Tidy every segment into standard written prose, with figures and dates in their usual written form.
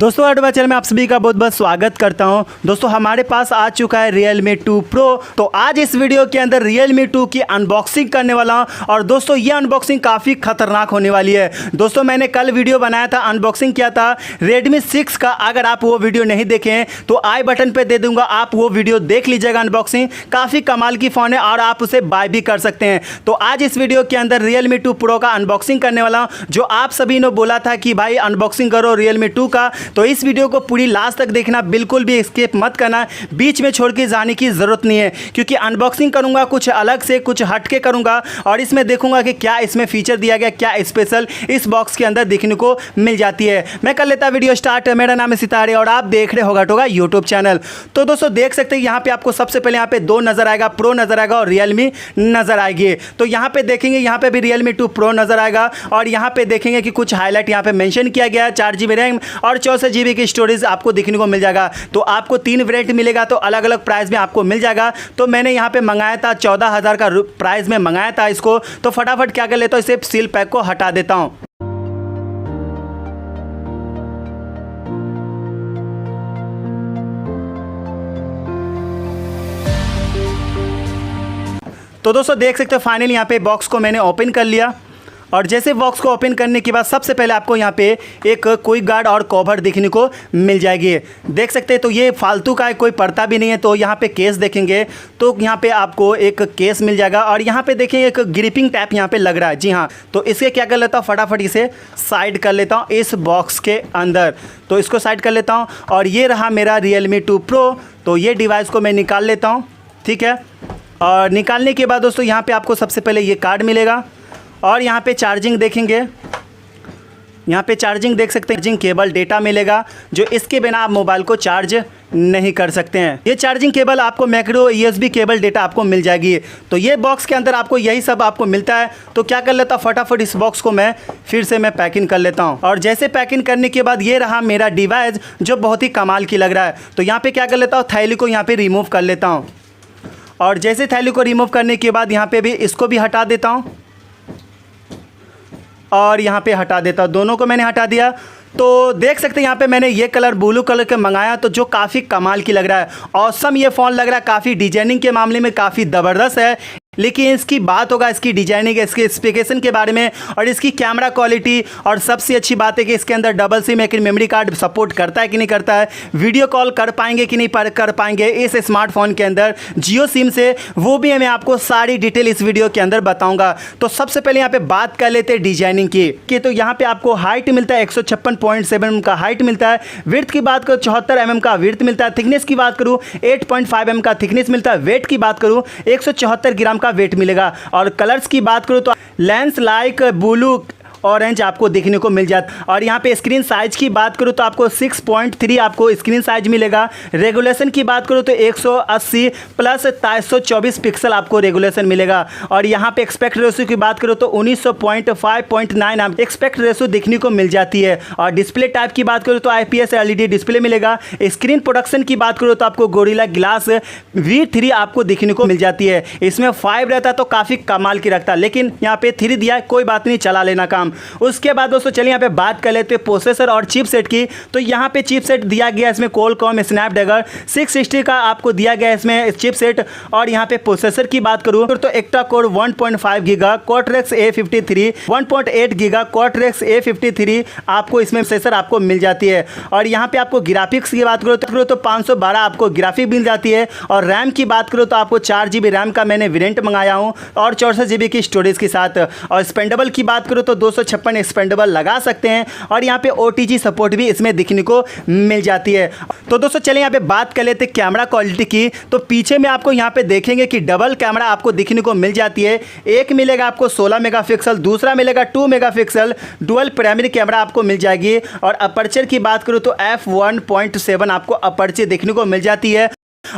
दोस्तों एडवा चैनल में आप सभी का बहुत बहुत स्वागत करता हूं। दोस्तों हमारे पास आ चुका है Realme 2 Pro। तो आज इस वीडियो के अंदर Realme 2 की अनबॉक्सिंग करने वाला हूं और दोस्तों ये अनबॉक्सिंग काफ़ी खतरनाक होने वाली है। दोस्तों मैंने कल वीडियो बनाया था, अनबॉक्सिंग किया था Redmi 6 का। अगर आप वो वीडियो नहीं देखें तो आई बटन पर दे दूंगा, आप वो वीडियो देख लीजिएगा। अनबॉक्सिंग काफ़ी कमाल की फ़ोन है और आप उसे बाय भी कर सकते हैं। तो आज इस वीडियो के अंदर Realme 2 Pro का अनबॉक्सिंग करने वाला हूँ। जो आप सभी ने बोला था कि भाई अनबॉक्सिंग करो Realme 2 का, तो इस वीडियो को पूरी लास्ट तक देखना, बिल्कुल भी स्किप मत करना, बीच में छोड़ के जाने की ज़रूरत नहीं है। क्योंकि अनबॉक्सिंग करूंगा कुछ अलग से, कुछ हट के करूंगा और इसमें देखूंगा कि क्या इसमें फीचर दिया गया, क्या स्पेशल इस बॉक्स के अंदर देखने को मिल जाती है। मैं कर लेता वीडियो स्टार्ट। मेरा नाम है सितारे और आप देख रहे होगा टोगा यूट्यूब चैनल। तो दोस्तों देख सकते हैं यहाँ पे आपको सबसे पहले यहाँ पे दो नजर आएगा, प्रो नजर आएगा और Realme नजर आएगी। तो यहाँ पे देखेंगे, यहाँ पे भी Realme 2 Pro नजर आएगा और यहाँ पे देखेंगे कि कुछ हाईलाइट यहाँ पे मेंशन किया गया है। 4GB रैम और 64GB की स्टोरेज आपको देखने को मिल जाएगा। तो आपको 3 वेरिएंट मिलेगा, तो अलग अलग प्राइस में आपको मिल जाएगा। तो मैंने यहाँ पे मंगाया था 14,000 का प्राइस में मंगाया था इसको। तो फटाफट क्या कर लेता हूँ, इसे सील पैक को हटा देता हूँ। तो दोस्तों देख सकते हो फाइनली यहाँ पे बॉक्स को मैंने ओपन कर लिया और जैसे बॉक्स को ओपन करने के बाद सबसे पहले आपको यहाँ पे एक क्विक गार्ड और कवर देखने को मिल जाएगी। देख सकते हैं तो ये फालतू का है, कोई पड़ता भी नहीं है। तो यहाँ पे केस देखेंगे तो यहाँ पे आपको एक केस मिल जाएगा और यहाँ पे देखेंगे एक ग्रिपिंग टैप यहाँ पे लग रहा है। जी हाँ, तो इसके क्या कर लेता हूँ, फटाफट इसे साइड कर लेता हूँ इस बॉक्स के अंदर। तो इसको साइड कर लेता हूँ और ये रहा मेरा Realme 2 Pro। तो ये डिवाइस को मैं निकाल लेता हूँ, ठीक है। और निकालने के बाद दोस्तों यहाँ पे आपको सबसे पहले ये कार्ड मिलेगा और यहाँ पे चार्जिंग देखेंगे, यहाँ पे चार्जिंग देख सकते हैं, चार्जिंग केबल डेटा मिलेगा, जो इसके बिना आप मोबाइल को चार्ज नहीं कर सकते हैं। ये चार्जिंग केबल आपको मैक्रो USB केबल डेटा आपको मिल जाएगी। तो ये बॉक्स के अंदर आपको यही सब आपको मिलता है। तो क्या कर लेता हूँ, फटाफट इस बॉक्स को मैं फिर से मैं पैकिंग कर लेता हूँ। और जैसे पैकिंग करने के बाद ये रहा मेरा डिवाइस, जो बहुत ही कमाल की लग रहा है। तो यहाँ पे क्या कर लेता हूँ, थैली को यहाँ पे रिमूव कर लेता हूँ और जैसे थैली को रिमूव करने के बाद यहाँ पे भी इसको भी हटा देता हूँ और यहाँ पे हटा देता हूँ। दोनों को मैंने हटा दिया। तो देख सकते हैं यहाँ पे मैंने ये कलर ब्लू कलर के मंगाया, तो जो काफ़ी कमाल की लग रहा है। ऑसम ये फ़ोन लग रहा है, काफ़ी डिजाइनिंग के मामले में काफ़ी ज़बरदस्त है। लेकिन इसकी बात होगा इसकी डिजाइनिंग, इसके स्पेसिफिकेशन के बारे में और इसकी कैमरा क्वालिटी। और सबसे अच्छी बात है कि इसके अंदर डबल सिम एक मेमोरी कार्ड सपोर्ट करता है कि नहीं करता है, वीडियो कॉल कर पाएंगे कि नहीं कर पाएंगे इस स्मार्टफोन के अंदर जियो सिम से, वो भी मैं आपको सारी डिटेल इस वीडियो के अंदर बताऊंगा। तो सबसे पहले यहाँ पे बात कर लेते हैं डिजाइनिंग की। तो यहाँ पे आपको हाइट मिलता है 156.7 mm का हाइट मिलता है। विड्थ की बात करूँ 74 mm का विड्थ मिलता है। थिकनेस की बात करूँ 8.5 mm का थिकनेस मिलता है। वेट की बात करूँ 174 ग्राम का वेट मिलेगा। और कलर्स की बात करूँ तो लेंस लाइक ब्लू ऑरेंज आपको देखने को मिल जाता। और यहाँ पे स्क्रीन साइज की बात करूँ तो आपको 6.3 आपको स्क्रीन साइज मिलेगा। रेगुलेशन की बात करूँ तो 180 प्लस 724 पिक्सल आपको रेगुलेशन मिलेगा। और यहाँ पे एक्सपेक्ट रेशो की बात करूँ तो 19.5.9 आप एक्सपेक्ट रेशो देखने को मिल जाती है। और डिस्प्ले टाइप की बात करूँ तो IPS LED डिस्प्ले मिलेगा। स्क्रीन प्रोडक्शन की बात करूँ तो आपको गोरिल्ला ग्लास V3 आपको देखने को मिल जाती है। इसमें 5 रहता तो काफ़ी कमाल की रखता, लेकिन यहाँ पे 3 दिया है, कोई बात नहीं, चला लेना काम। उसके बाद दोस्तों चलिए यहाँ पे बात कर लेते हैं प्रोसेसर और चिपसेट की। तो यहाँ पे चिपसेट दिया गया इसमें Qualcomm Snapdragon 660 का आपको दिया गया इसमें चिपसेट। और यहाँ पे प्रोसेसर की बात करूँ तो octa core 1.5 giga Cortex A53 1.8 giga Cortex A53 आपको इसमें प्रोसेसर आपको मिल जाती है। और यहाँ पे आपको ग्राफिक्स की बात करो तो 512 आपको ग्राफिक मिल जाती है। और रैम की बात करो तो आपको 4GB रैम का मैंने वेरिएंट मंगाया हूँ और 64GB की स्टोरेज के साथ। और एक्सपेंडेबल की बात करो तो 256 एक्सपेंडेबल लगा सकते हैं। और यहाँ पे OTG सपोर्ट भी इसमें दिखने को मिल जाती है। तो दोस्तों चलिए यहाँ पे बात कर लेते हैं कैमरा क्वालिटी की। तो पीछे में आपको यहाँ पे देखेंगे कि डबल कैमरा आपको दिखने को मिल जाती है। एक मिलेगा आपको 16 मेगापिक्सल, दूसरा मिलेगा 2 मेगापिक्सल डुअल प्राइमरी कैमरा आपको मिल जाएगी। और अपर्चर की बात करूँ तो f1.7 आपको अपर्चर देखने को मिल जाती है।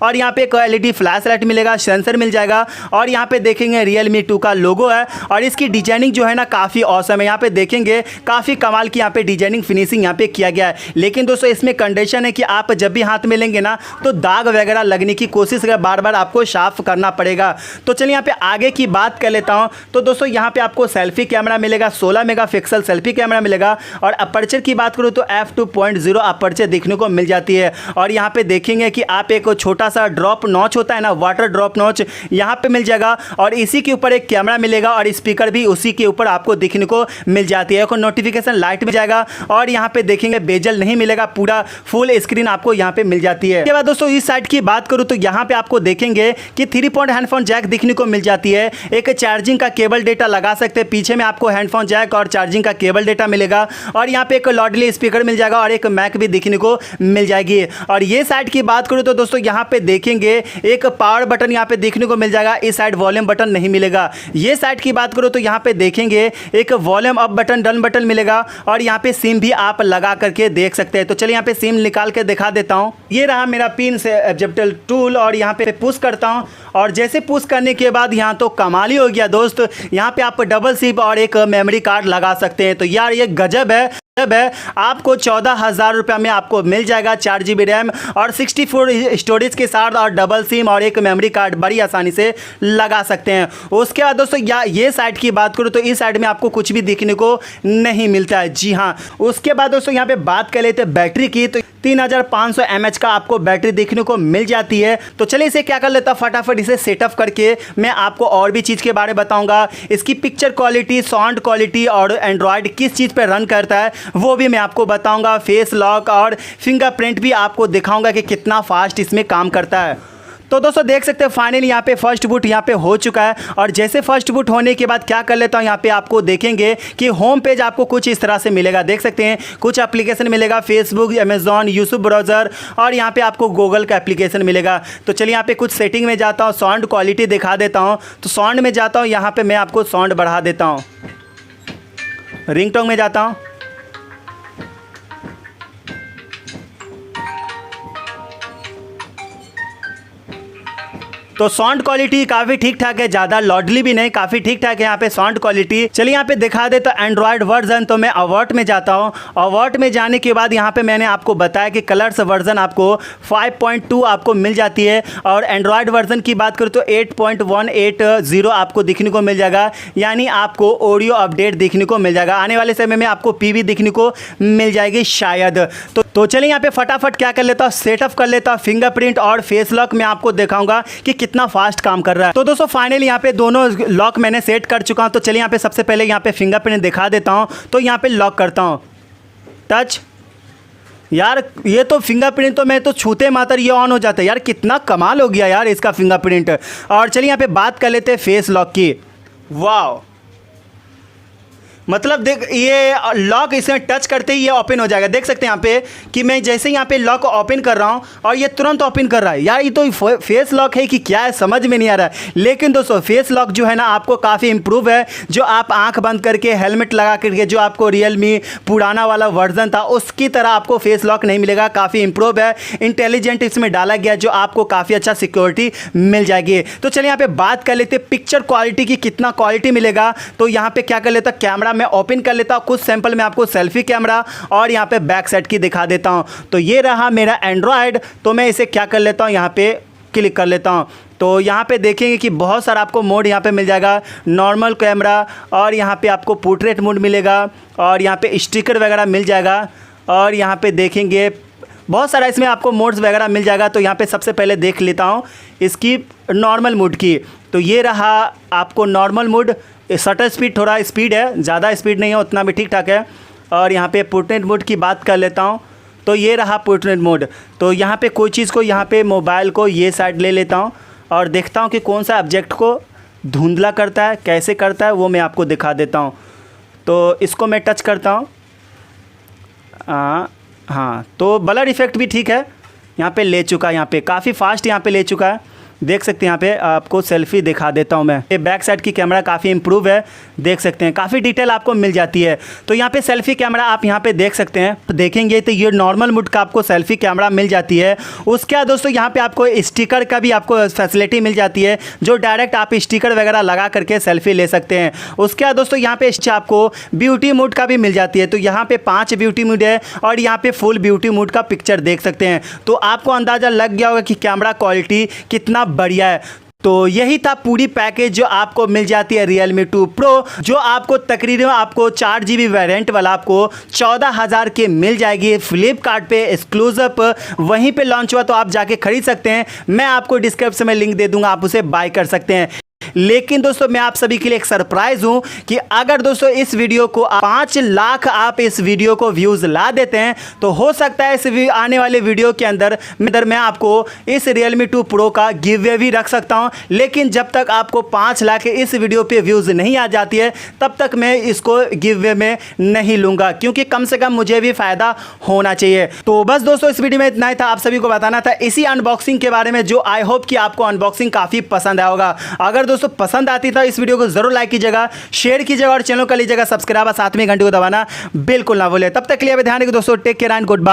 और यहाँ पे एक LED फ्लैश लाइट मिलेगा, सेंसर मिल जाएगा और यहाँ पे देखेंगे Realme 2 का लोगो है और इसकी डिजाइनिंग जो है ना काफ़ी ऑसम है। यहाँ पे देखेंगे काफ़ी कमाल की यहाँ पे डिजाइनिंग फिनिशिंग यहाँ पे किया गया है। लेकिन दोस्तों इसमें कंडीशन है कि आप जब भी हाथ में लेंगे ना तो दाग वगैरह लगने की कोशिश करें, बार बार आपको साफ करना पड़ेगा। तो चलिए यहाँ पे आगे की बात कर लेता हूँ। तो दोस्तों यहाँ पे आपको सेल्फी कैमरा मिलेगा, 16 मेगापिक्सल सेल्फी कैमरा मिलेगा और अपर्चर की बात करूँ तो f2.0 अपर्चर देखने को मिल जाती है। और यहाँ पे देखेंगे कि आप एक छोटा सा ड्रॉप नॉच होता है ना, वाटर ड्रॉप नॉच यहाँ पे मिल जाएगा और इसी के ऊपर एक कैमरा मिलेगा और स्पीकर भी उसी के ऊपर आपको देखने को मिल जाती है। एक नोटिफिकेशन लाइट मिल जाएगा और यहाँ पे देखेंगे बेजल नहीं मिलेगा, पूरा फुल स्क्रीन आपको यहाँ पे मिल जाती है। इसके बाद दोस्तों इस साइड की बात करूँ तो यहाँ पे आपको देखेंगे कि 3 पॉइंट हैंडफोन जैक देखने को मिल जाती है। एक चार्जिंग का केबल डेटा लगा सकते हैं, पीछे में आपको हैंडफोन जैक और चार्जिंग का केबल डेटा मिलेगा और यहाँ पे एक लॉडली स्पीकर मिल जाएगा और एक मैक भी देखने को मिल जाएगी। और ये साइड की बात करूँ तो दोस्तों यहाँ पे देखेंगे एक पावर बटन यहाँ पे देखने को मिल जाएगा, इस साइड वॉल्यूम बटन नहीं मिलेगा। ये साइड की बात करूँ तो यहाँ पे देखेंगे एक volume up button, done button मिलेगा और यहाँ पे सिम भी आप लगा करके देख सकते हैं। तो चलिए यहाँ पे सिम निकाल के दिखा देता हूँ। ये रहा मेरा पिन से एडजस्टेबल टूल और यहाँ पे पुश करता हूँ और जैसे पुश करने के बाद यहाँ तो कमाल ही हो गया दोस्त। यहाँ पे आप डबल सिम और एक मेमोरी कार्ड लगा सकते हैं। तो यार ये गजब है। आपको 14,000 रुपये में आपको मिल जाएगा 4 GB रैम और 64 स्टोरेज के साथ और डबल सिम और एक मेमोरी कार्ड बड़ी आसानी से लगा सकते हैं। उसके बाद दोस्तों ये साइड की बात करूँ तो इस साइड में आपको कुछ भी देखने को नहीं मिलता है। जी हाँ, उसके बाद दोस्तों यहाँ पे बात कर लेते हैं बैटरी की। तो 3500 mAh का आपको बैटरी देखने को मिल जाती है। तो चलिए इसे क्या कर लेता फटाफट इसे सेटअप करके मैं आपको और भी चीज़ के बारे में बताऊंगा। इसकी पिक्चर क्वालिटी, साउंड क्वालिटी और एंड्रॉयड किस चीज़ पर रन करता है वो भी मैं आपको बताऊंगा। फेस लॉक और फिंगरप्रिंट भी आपको दिखाऊंगा कि कितना फास्ट इसमें काम करता है। तो दोस्तों देख सकते हैं फाइनली यहाँ पे फर्स्ट बूट यहाँ पे हो चुका है और जैसे फर्स्ट बूट होने के बाद क्या कर लेता हूँ, यहाँ पे आपको देखेंगे कि होम पेज आपको कुछ इस तरह से मिलेगा। देख सकते हैं कुछ एप्लीकेशन मिलेगा, फेसबुक, अमेजॉन, यूट्यूब ब्राउज़र और यहाँ पे आपको गूगल का एप्लीकेशन मिलेगा। तो चलिए यहाँ पे कुछ सेटिंग में जाता हूँ, साउंड क्वालिटी दिखा देता हूँ। तो साउंड में जाता हूँ, यहाँ पर मैं आपको साउंड बढ़ा देता हूँ। रिंगटोन में जाता हूँ, तो साउंड क्वालिटी काफ़ी ठीक ठाक है, ज़्यादा लॉडली भी नहीं, काफ़ी ठीक ठाक है यहाँ पे साउंड क्वालिटी। चलिए यहाँ पे दिखा दे तो एंड्रॉयड वर्जन। तो मैं अवर्ट में जाता हूँ। अवर्ट में जाने के बाद यहाँ पे मैंने आपको बताया कि कलर्स वर्जन आपको 5.2 आपको मिल जाती है और एंड्रॉयड वर्जन की बात करूँ तो 8.180 आपको देखने को मिल जाएगा, यानी आपको ऑडियो अपडेट देखने को मिल जाएगा। आने वाले समय में आपको PV देखने को मिल जाएगी शायद। तो चलिए यहाँ पे फटाफट क्या कर लेता हूँ, सेटअप कर लेता हूँ। फिंगरप्रिंट और फेस लॉक मैं आपको दिखाऊंगा कि कितना फास्ट काम कर रहा है। तो दोस्तों फाइनली यहाँ पे दोनों लॉक मैंने सेट कर चुका हूँ। तो चलिए यहाँ पे सबसे पहले यहाँ पे फिंगरप्रिंट दिखा देता हूँ। तो यहाँ पे लॉक करता हूँ, टच। यार ये तो फिंगरप्रिंट तो मैं तो छूते मात्र ये ऑन हो जाता है। यार कितना कमाल हो गया यार इसका फिंगरप्रिंट। और चलिए यहाँ पे बात कर लेते हैं फेस लॉक की। वाह, मतलब देख ये लॉक इसमें टच करते ही ये ओपन हो जाएगा। देख सकते हैं यहाँ पे कि मैं जैसे ही यहाँ पे लॉक ओपन कर रहा हूँ और ये तुरंत ओपन कर रहा है। यार ये तो फेस लॉक है कि क्या है समझ में नहीं आ रहा है। लेकिन दोस्तों फेस लॉक जो है ना आपको काफ़ी इंप्रूव है। जो आप आंख बंद करके हेलमेट लगा करके जो आपको रियलमी पुराना वाला वर्जन था उसकी तरह आपको फेस लॉक नहीं मिलेगा, काफ़ी इंप्रूव है। इंटेलिजेंट इसमें डाला गया जो आपको काफ़ी अच्छा सिक्योरिटी मिल जाएगी। तो चलिए यहाँ पे बात कर लेते पिक्चर क्वालिटी की, कितना क्वालिटी मिलेगा। तो यहाँ पे क्या कर लेता, कैमरा मैं ओपन कर लेता हूँ। कुछ सैंपल में आपको सेल्फी कैमरा और यहाँ पे बैक साइड की दिखा देता हूँ। तो ये रहा मेरा एंड्रॉयड। तो मैं इसे क्या कर लेता हूँ, यहाँ पे क्लिक कर लेता हूँ। तो यहाँ पे देखेंगे कि बहुत सारा आपको मोड यहाँ पे मिल जाएगा। नॉर्मल कैमरा और यहाँ पे आपको पोर्ट्रेट मोड मिलेगा और यहाँ पे स्टिकर वगैरह मिल जाएगा और यहाँ पे देखेंगे बहुत सारा इसमें आपको मोड्स वगैरह मिल जाएगा। तो यहाँ पे सबसे पहले देख लेता हूँ इसकी नॉर्मल मोड की। तो ये रहा आपको नॉर्मल मोड। शटर स्पीड थोड़ा स्पीड है, ज़्यादा स्पीड नहीं है, उतना भी ठीक ठाक है। और यहाँ पे पोर्ट्रेट मोड की बात कर लेता हूँ। तो ये रहा पोर्ट्रेट मोड। तो यहाँ पे कोई चीज़ को यहाँ पे मोबाइल को ये साइड ले लेता हूँ और देखता हूँ कि कौन सा ऑब्जेक्ट को धुंधला करता है, कैसे करता है वो मैं आपको दिखा देता हूँ। तो इसको मैं टच करता हूँ। हाँ, तो ब्लर इफ़ेक्ट भी ठीक है, यहाँ पे ले चुका है, यहाँ पे काफ़ी फास्ट यहाँ पे ले चुका है। देख सकते हैं यहाँ पे आपको सेल्फी दिखा देता हूँ मैं। ये बैक साइड की कैमरा काफ़ी इंप्रूव है, देख सकते हैं काफ़ी डिटेल आपको मिल जाती है। तो यहाँ पे सेल्फी कैमरा आप यहाँ पे देख सकते हैं, तो देखेंगे तो ये नॉर्मल मोड का आपको सेल्फी कैमरा मिल जाती है। उसके बाद दोस्तों यहाँ पे आपको स्टिकर का भी आपको फैसिलिटी मिल जाती है, जो डायरेक्ट आप स्टिकर वगैरह लगा करके सेल्फी ले सकते हैं। उसके बाद दोस्तों यहाँ पे आपको ब्यूटी मोड का भी मिल जाती है। तो यहाँ पे 5 ब्यूटी मोड है और यहाँ पे फुल ब्यूटी मोड का पिक्चर देख सकते हैं। तो आपको अंदाज़ा लग गया होगा कि कैमरा क्वालिटी कितना बढ़िया है। तो यही था पूरी पैकेज जो आपको मिल जाती है Realme 2 Pro, जो आपको तकरीबन आपको 4 GB वेरिएंट वाला आपको 14,000 के मिल जाएगी फ्लिपकार्ट पे एक्सक्लूसिव। वहीं पे लॉन्च हुआ तो आप जाके खरीद सकते हैं, मैं आपको डिस्क्रिप्शन में लिंक दे दूंगा, आप उसे बाय कर सकते हैं। लेकिन दोस्तों मैं आप सभी के लिए एक सरप्राइज हूं कि अगर दोस्तों इस वीडियो को 5 लाख आप इस वीडियो को व्यूज ला देते हैं तो हो सकता है इस आने वाले वीडियो के अंदर मैं आपको इस Realme 2 Pro का गिव अवे भी रख सकता हूं। लेकिन जब तक आपको 5 लाख इस वीडियो पे व्यूज नहीं आ जाती है तब तक मैं इसको गिव अवे में नहीं लूंगा, क्योंकि कम से कम मुझे भी फायदा होना चाहिए। तो बस दोस्तों इस वीडियो में इतना ही था, आप सभी को बताना था इसी अनबॉक्सिंग के बारे में, जो आई होप कि आपको अनबॉक्सिंग काफी पसंद आया होगा। अगर दोस्तों पसंद आती था इस वीडियो को जरूर लाइक कीजिएगा, शेयर कीजिएगा और चैनल को लीजिएगा सब्सक्राइब, साथ में घंटे को दबाना बिल्कुल ना भूले। तब तक के लिए ध्यान रखिए दोस्तों, take care and good bye.